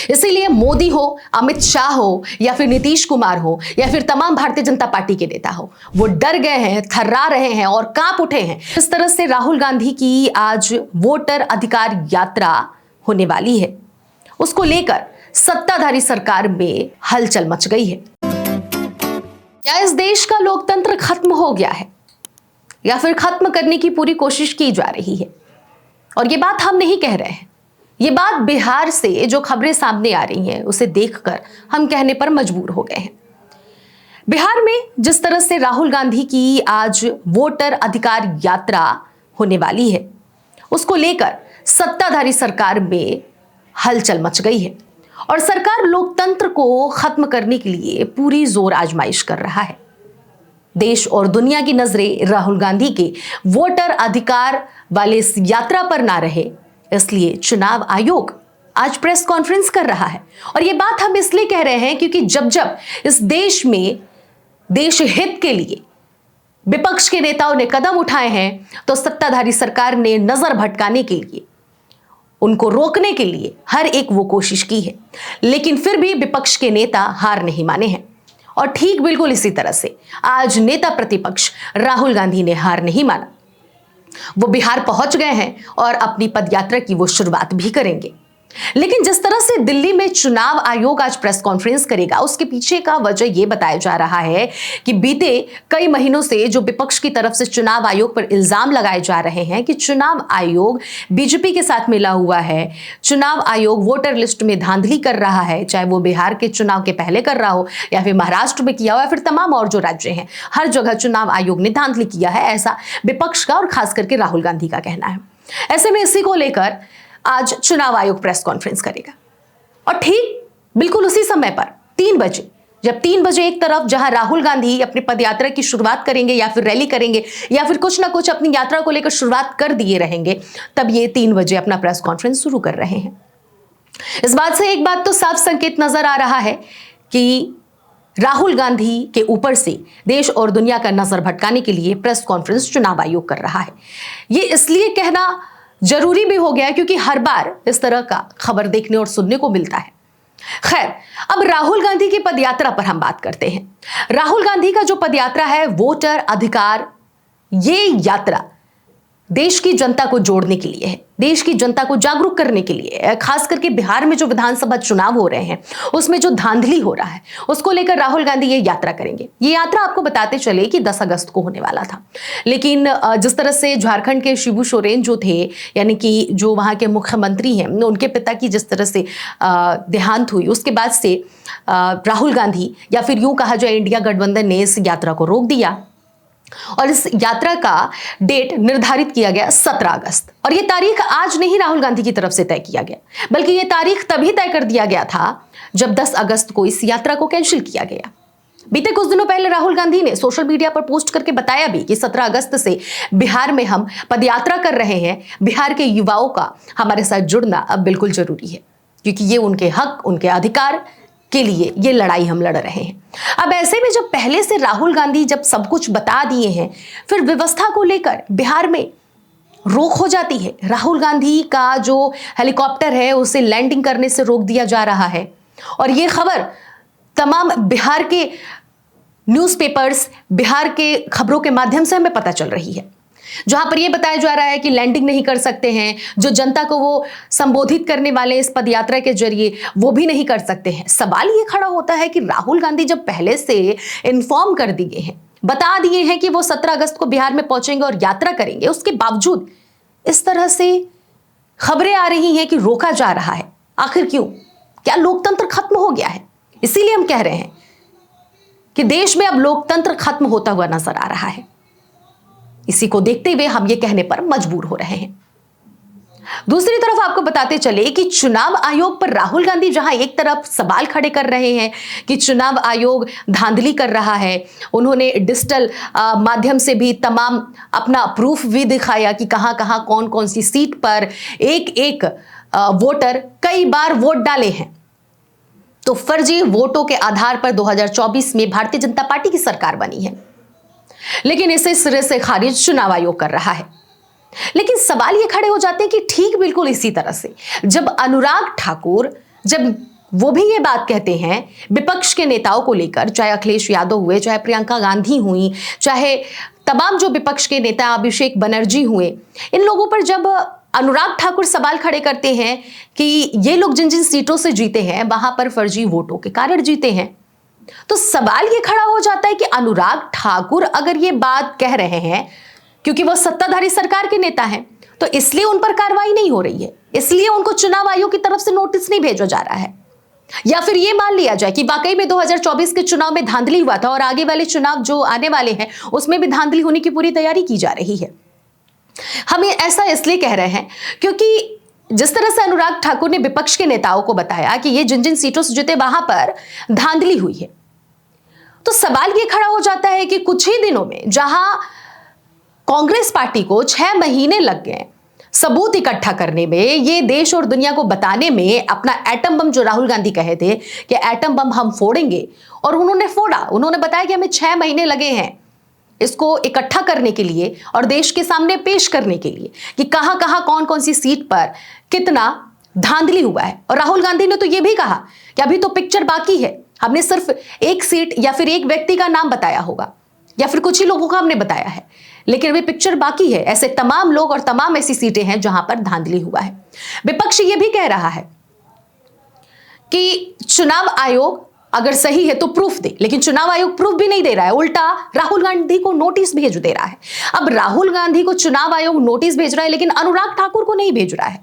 इसीलिए मोदी हो, अमित शाह हो, या फिर नीतीश कुमार हो, या फिर तमाम भारतीय जनता पार्टी के नेता हो, वो डर गए हैं, थर्रा रहे हैं और कांप उठे हैं। इस तरह से राहुल गांधी की आज वोटर अधिकार यात्रा होने वाली है, उसको लेकर सत्ताधारी सरकार में हलचल मच गई है। क्या इस देश का लोकतंत्र खत्म हो गया है या फिर खत्म करने की पूरी कोशिश की जा रही है? और ये बात हम नहीं कह रहे हैं, ये बात बिहार से जो खबरें सामने आ रही हैं उसे देखकर हम कहने पर मजबूर हो गए हैं। बिहार में जिस तरह से राहुल गांधी की आज वोटर अधिकार यात्रा होने वाली है, उसको लेकर सत्ताधारी सरकार में हलचल मच गई है और सरकार लोकतंत्र को खत्म करने के लिए पूरी जोर आजमाइश कर रहा है। देश और दुनिया की नजरें राहुल गांधी के वोटर अधिकार वाले इस यात्रा पर ना रहे, इसलिए चुनाव आयोग आज प्रेस कॉन्फ्रेंस कर रहा है। और ये बात हम इसलिए कह रहे हैं क्योंकि जब जब इस देश में देश हित के लिए विपक्ष के नेताओं ने कदम उठाए हैं, तो सत्ताधारी सरकार ने नजर भटकाने के लिए, उनको रोकने के लिए हर एक वो कोशिश की है, लेकिन फिर भी विपक्ष के नेता हार नहीं माने हैं। और ठीक बिल्कुल इसी तरह से आज नेता प्रतिपक्ष राहुल गांधी ने हार नहीं माना। वो बिहार पहुंच गए हैं और अपनी पदयात्रा की वो शुरुआत भी करेंगे। लेकिन जिस तरह से दिल्ली में चुनाव आयोग आज प्रेस कॉन्फ्रेंस करेगा, उसके पीछे का वजह यह बताया जा रहा है कि बीते कई महीनों से जो विपक्ष की तरफ से चुनाव आयोग पर इल्जाम लगाए जा रहे हैं कि चुनाव आयोग बीजेपी के साथ मिला हुआ है, चुनाव आयोग वोटर लिस्ट में धांधली कर रहा है, चाहे वो बिहार के चुनाव के पहले कर रहा हो या फिर महाराष्ट्र में किया हो या फिर तमाम और जो राज्य हैं, हर जगह चुनाव आयोग ने धांधली किया है, ऐसा विपक्ष का और खास करके राहुल गांधी का कहना है। ऐसे में इसी को लेकर आज चुनाव आयोग प्रेस कॉन्फ्रेंस करेगा और ठीक बिल्कुल उसी समय पर 3 बजे, जब 3 बजे एक तरफ जहां राहुल गांधी अपनी पदयात्रा की शुरुआत करेंगे या फिर रैली करेंगे या फिर कुछ ना कुछ अपनी यात्रा को लेकर शुरुआत कर दिए रहेंगे, तब ये 3 बजे अपना प्रेस कॉन्फ्रेंस शुरू कर रहे हैं। इस बात से एक बात तो साफ संकेत नजर आ रहा है कि राहुल गांधी के ऊपर से देश और दुनिया का नजर भटकाने के लिए प्रेस कॉन्फ्रेंस चुनाव आयोग कर रहा है। ये इसलिए कहना जरूरी भी हो गया क्योंकि हर बार इस तरह का खबर देखने और सुनने को मिलता है। खैर, अब राहुल गांधी की पदयात्रा पर हम बात करते हैं। राहुल गांधी का जो पदयात्रा है, वोटर अधिकार, ये यात्रा देश की जनता को जोड़ने के लिए है, देश की जनता को जागरूक करने के लिए, खास करके बिहार में जो विधानसभा चुनाव हो रहे हैं उसमें जो धांधली हो रहा है उसको लेकर राहुल गांधी ये यात्रा करेंगे। ये यात्रा आपको बताते चले कि 10 अगस्त को होने वाला था, लेकिन जिस तरह से झारखंड के शिबू सोरेन जो थे, यानी कि जो वहां के मुख्यमंत्री हैं, उनके पिता की जिस तरह से देहांत हुई, उसके बाद से राहुल गांधी या फिर यूं कहा जाए इंडिया गठबंधन ने इस यात्रा को रोक दिया और इस यात्रा का डेट निर्धारित किया गया 17 अगस्त। और यह तारीख आज नहीं राहुल गांधी की तरफ से तय किया गया, बल्कि यह तारीख तभी तय कर दिया गया था जब 10 अगस्त को इस यात्रा को कैंसिल किया गया। बीते कुछ दिनों पहले राहुल गांधी ने सोशल मीडिया पर पोस्ट करके बताया भी कि 17 अगस्त से बिहार में हम पदयात्रा कर रहे हैं, बिहार के युवाओं का हमारे साथ जुड़ना अब बिल्कुल जरूरी है, क्योंकि ये उनके हक, उनके अधिकार के लिए ये लड़ाई हम लड़ रहे हैं। अब ऐसे में जब पहले से राहुल गांधी जब सब कुछ बता दिए हैं, फिर व्यवस्था को लेकर बिहार में रोक हो जाती है। राहुल गांधी का जो हेलीकॉप्टर है उसे लैंडिंग करने से रोक दिया जा रहा है और ये खबर तमाम बिहार के न्यूज़पेपर्स, बिहार के खबरों के माध्यम से हमें पता चल रही है, जहां पर यह बताया जा रहा है कि लैंडिंग नहीं कर सकते हैं, जो जनता को वो संबोधित करने वाले इस पदयात्रा के जरिए वो भी नहीं कर सकते हैं। सवाल ये खड़ा होता है कि राहुल गांधी जब पहले से इन्फॉर्म कर दिए हैं, बता दिए हैं कि वो 17 अगस्त को बिहार में पहुंचेंगे और यात्रा करेंगे, उसके बावजूद इस तरह से खबरें आ रही हैं कि रोका जा रहा है। आखिर क्यों? क्या लोकतंत्र खत्म हो गया है? इसीलिए हम कह रहे हैं कि देश में अब लोकतंत्र खत्म होता हुआ नजर आ रहा है। इसी को देखते हुए हम ये कहने पर मजबूर हो रहे हैं। दूसरी तरफ आपको बताते चले कि चुनाव आयोग पर राहुल गांधी जहां एक तरफ सवाल खड़े कर रहे हैं कि चुनाव आयोग धांधली कर रहा है, उन्होंने डिजिटल माध्यम से भी तमाम अपना प्रूफ भी दिखाया कि कहां कहां कौन कौन सी सीट पर एक एक वोटर कई बार वोट डाले हैं। तो फर्जी वोटों के आधार पर 2024 में भारतीय जनता पार्टी की सरकार बनी है, लेकिन इसे सिरे से खारिज चुनाव आयोग कर रहा है। लेकिन सवाल ये खड़े हो जाते हैं कि ठीक बिल्कुल इसी तरह से जब अनुराग ठाकुर, जब वो भी ये बात कहते हैं विपक्ष के नेताओं को लेकर, चाहे अखिलेश यादव हुए, चाहे प्रियंका गांधी हुई, चाहे तमाम जो विपक्ष के नेता अभिषेक बनर्जी हुए, इन लोगों पर जब अनुराग ठाकुर सवाल खड़े करते हैं कि ये लोग जिन जिन सीटों से जीते हैं वहां पर फर्जी वोटों के कारण जीते हैं, तो सवाल ये खड़ा हो जाता है कि अनुराग ठाकुर अगर ये बात कह रहे हैं क्योंकि वो सत्ताधारी सरकार के नेता हैं, तो इसलिए उन पर कार्रवाई नहीं हो रही है, इसलिए उनको चुनाव आयोग की तरफ से नोटिस नहीं भेजा जा रहा है। या फिर ये मान लिया जाए कि वाकई में 2024 के चुनाव में धांधली हुआ था और आगे वाले चुनाव जो आने वाले हैं उसमें भी धांधली होने की पूरी तैयारी की जा रही है। हम ऐसा इसलिए कह रहे हैं क्योंकि जिस तरह से अनुराग ठाकुर ने विपक्ष के नेताओं को बताया कि ये जिन जिन सीटों से जीते वहां पर धांधली हुई है, तो सवाल ये खड़ा हो जाता है कि कुछ ही दिनों में जहां कांग्रेस पार्टी को 6 महीने लग गए सबूत इकट्ठा करने में, ये देश और दुनिया को बताने में, अपना एटम बम जो राहुल गांधी कहे थे कि एटम बम हम फोड़ेंगे, और उन्होंने फोड़ा। उन्होंने बताया कि हमें 6 महीने लगे हैं इसको इकट्ठा करने के लिए और देश के सामने पेश करने के लिए कि कहां कहां कौन कौन सी सीट पर कितना धांधली हुआ है। और राहुल गांधी ने तो यह भी कहा कि अभी तो पिक्चर बाकी है, हमने सिर्फ एक सीट या फिर एक व्यक्ति का नाम बताया होगा या फिर कुछ ही लोगों का हमने बताया है, लेकिन अभी पिक्चर बाकी है। ऐसे तमाम लोग और तमाम ऐसी सीटें हैं जहां पर धांधली हुआ है। विपक्ष ये भी कह रहा है कि चुनाव आयोग अगर सही है तो प्रूफ दे, लेकिन चुनाव आयोग प्रूफ भी नहीं दे रहा है, उल्टा राहुल गांधी को नोटिस भेज दे रहा है। अब राहुल गांधी को चुनाव आयोग नोटिस भेज रहा है लेकिन अनुराग ठाकुर को नहीं भेज रहा है,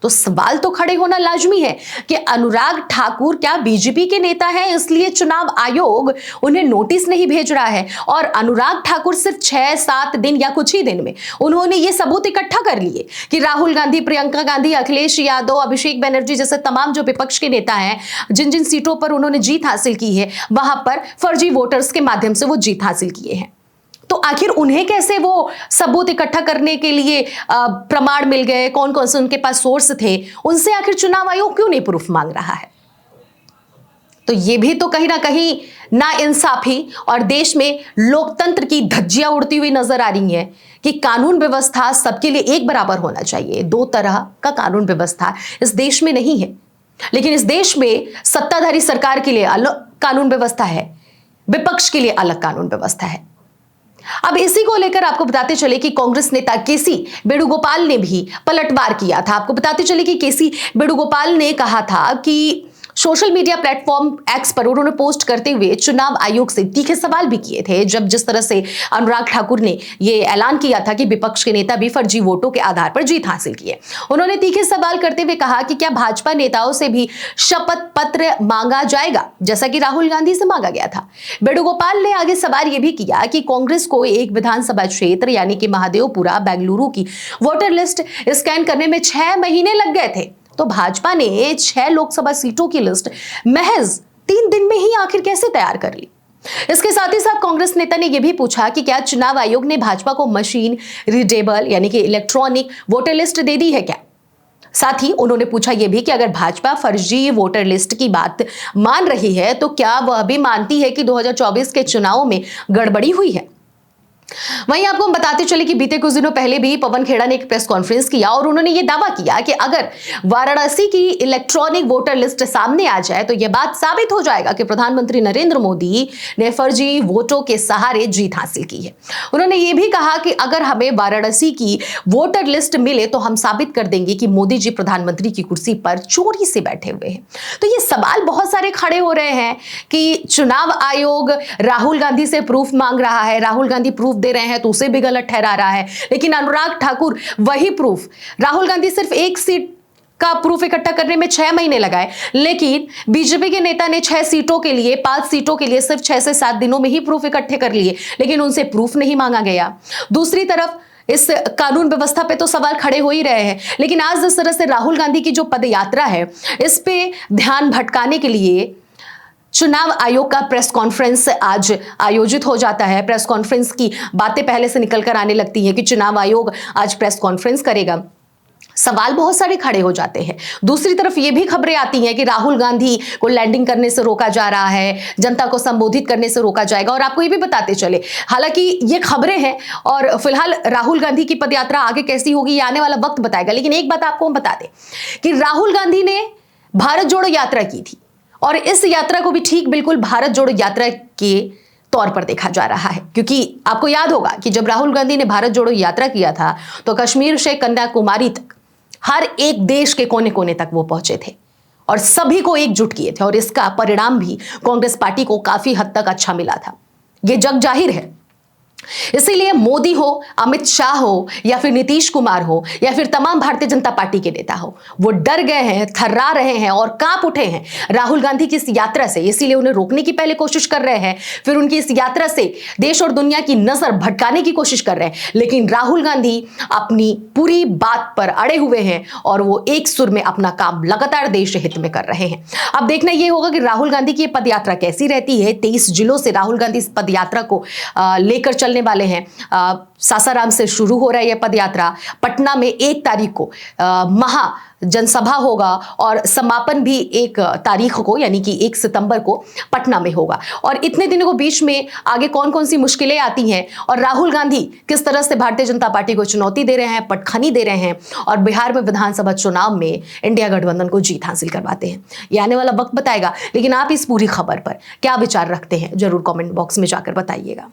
तो सवाल तो खड़े होना लाजमी है कि अनुराग ठाकुर क्या बीजेपी के नेता हैं इसलिए चुनाव आयोग उन्हें नोटिस नहीं भेज रहा है? और अनुराग ठाकुर सिर्फ 6-7 दिन या कुछ ही दिन में उन्होंने ये सबूत इकट्ठा कर लिए कि राहुल गांधी, प्रियंका गांधी, अखिलेश यादव, अभिषेक बनर्जी जैसे तमाम जो विपक्ष के नेता हैं, जिन जिन सीटों पर उन्होंने जीत हासिल की है वहां पर फर्जी वोटर्स के माध्यम से वो जीत हासिल किए हैं। तो आखिर उन्हें कैसे वो सबूत इकट्ठा करने के लिए प्रमाण मिल गए, कौन कौन से उनके पास सोर्स थे, उनसे आखिर चुनाव आयोग क्यों नहीं प्रूफ मांग रहा है? तो ये भी तो कहीं ना कहीं नाइंसाफी और देश में लोकतंत्र की धज्जियां उड़ती हुई नजर आ रही है कि कानून व्यवस्था सबके लिए एक बराबर होना चाहिए। 2 तरह का कानून व्यवस्था इस देश में नहीं है, लेकिन इस देश में सत्ताधारी सरकार के लिए अलग कानून व्यवस्था है, विपक्ष के लिए अलग कानून व्यवस्था है। अब इसी को लेकर आपको बताते चले कि कांग्रेस नेता केसी वेणुगोपाल ने भी पलटवार किया था। आपको बताते चले कि केसी वेणुगोपाल ने कहा था कि सोशल मीडिया प्लेटफॉर्म एक्स पर उन्होंने पोस्ट करते हुए चुनाव आयोग से तीखे सवाल भी किए थे, जब जिस तरह से अनुराग ठाकुर ने यह ऐलान किया था कि विपक्ष के नेता भी फर्जी वोटों के आधार पर जीत हासिल किए। उन्होंने तीखे सवाल करते हुए कहा कि क्या भाजपा नेताओं से भी शपथ पत्र मांगा जाएगा जैसा कि राहुल गांधी से मांगा गया था? वेणुगोपाल ने आगे सवाल यह भी किया कि कांग्रेस को एक विधानसभा क्षेत्र यानी कि महादेवपुरा बेंगलुरु की वोटर लिस्ट स्कैन करने में 6 महीने लग गए थे, तो भाजपा ने 6 लोकसभा सीटों की लिस्ट महज 3 दिन में ही आखिर कैसे तैयार कर ली? इसके साथ ही साथ कांग्रेस नेता ने यह भी पूछा कि क्या चुनाव आयोग ने भाजपा को मशीन रीडेबल यानी कि इलेक्ट्रॉनिक वोटर लिस्ट दे दी है क्या? साथ ही उन्होंने पूछा यह भी कि अगर भाजपा फर्जी वोटर लिस्ट की बात मान रही है तो क्या वह भी मानती है कि 2024 के चुनावों में गड़बड़ी हुई है? वहीं आपको हम बताते चले कि बीते कुछ दिनों पहले भी पवन खेड़ा ने एक प्रेस कॉन्फ्रेंस किया और उन्होंने ये दावा किया कि अगर वाराणसी की इलेक्ट्रॉनिक वोटर लिस्ट सामने आ जाए तो यह बात साबित हो जाएगा कि प्रधानमंत्री नरेंद्र मोदी ने फर्जी वोटों के सहारे जीत हासिल की है। उन्होंने ये भी कहा कि अगर हमें वाराणसी की वोटर लिस्ट मिले तो हम साबित कर देंगे कि मोदी जी प्रधानमंत्री की कुर्सी पर चोरी से बैठे हुए हैं। तो ये सवाल बहुत सारे खड़े हो रहे हैं कि चुनाव आयोग राहुल गांधी से प्रूफ मांग रहा है, राहुल गांधी प्रूफ दे रहे हैं तो उसे भी गलत ठहरा रहा है, लेकिन अनुराग ठाकुर वही प्रूफ, राहुल गांधी सिर्फ एक सीट का प्रूफ इकट्ठा करने में 6 महीने लगाए, लेकिन बीजेपी के नेता ने 6 सीटों के लिए 5 सीटों के लिए सिर्फ 6 से 7 दिनों में ही प्रूफ इकट्ठे कर लिए, लेकिन उनसे प्रूफ नहीं मांगा गया। दूसरी तरफ इस कानून व्यवस्था पे तो सवाल खड़े हो ही रहे हैं, लेकिन आज जिस तरह से राहुल गांधी की जो पदयात्रा है इस पे ध्यान भटकाने के लिए चुनाव आयोग का प्रेस कॉन्फ्रेंस आज आयोजित हो जाता है। प्रेस कॉन्फ्रेंस की बातें पहले से निकलकर आने लगती हैं कि चुनाव आयोग आज प्रेस कॉन्फ्रेंस करेगा। सवाल बहुत सारे खड़े हो जाते हैं। दूसरी तरफ ये भी खबरें आती हैं कि राहुल गांधी को लैंडिंग करने से रोका जा रहा है, जनता को संबोधित करने से रोका जाएगा। और आपको ये भी बताते चले, हालांकि ये खबरें हैं और फिलहाल राहुल गांधी की पदयात्रा आगे कैसी होगी ये आने वाला वक्त बताएगा, लेकिन एक बात आपको हम बता दें कि राहुल गांधी ने भारत जोड़ो यात्रा की थी और इस यात्रा को भी ठीक बिल्कुल भारत जोड़ो यात्रा के तौर पर देखा जा रहा है, क्योंकि आपको याद होगा कि जब राहुल गांधी ने भारत जोड़ो यात्रा किया था तो कश्मीर से कन्याकुमारी तक हर एक देश के कोने कोने तक वो पहुंचे थे और सभी को एकजुट किए थे, और इसका परिणाम भी कांग्रेस पार्टी को काफी हद तक अच्छा मिला था। यह जग जाहिर है। इसीलिए मोदी हो, अमित शाह हो, या फिर नीतीश कुमार हो, या फिर तमाम भारतीय जनता पार्टी के नेता हो, वो डर गए हैं, थर्रा रहे हैं और कांप उठे हैं राहुल गांधी की इस यात्रा से। इसीलिए उन्हें रोकने की पहले कोशिश कर रहे हैं, फिर उनकी इस यात्रा से देश और दुनिया की नजर भटकाने की कोशिश कर रहे हैं। लेकिन राहुल गांधी अपनी पूरी बात पर अड़े हुए हैं और वो एक सुर में अपना काम लगातार देश हित में कर रहे हैं। अब देखना यह होगा कि राहुल गांधी की पदयात्रा कैसी रहती है। 23 जिलों से राहुल गांधी इस पदयात्रा को लेकर चलने वाले हैं। सासाराम से शुरू हो रहा है यह पदयात्रा। पटना में 1 तारीख को महा जनसभा होगा और समापन भी 1 तारीख को यानी कि 1 सितंबर को पटना में होगा। और इतने दिनों के बीच में आगे कौन कौन सी मुश्किलें आती हैं और राहुल गांधी किस तरह से भारतीय जनता पार्टी को चुनौती दे रहे हैं, पटखनी दे रहे हैं और बिहार में विधानसभा चुनाव में इंडिया गठबंधन को जीत हासिल करवाते हैं, ये आने वाला वक्त बताएगा। लेकिन आप इस पूरी खबर पर क्या विचार रखते हैं, जरूर कॉमेंट बॉक्स में जाकर बताइएगा।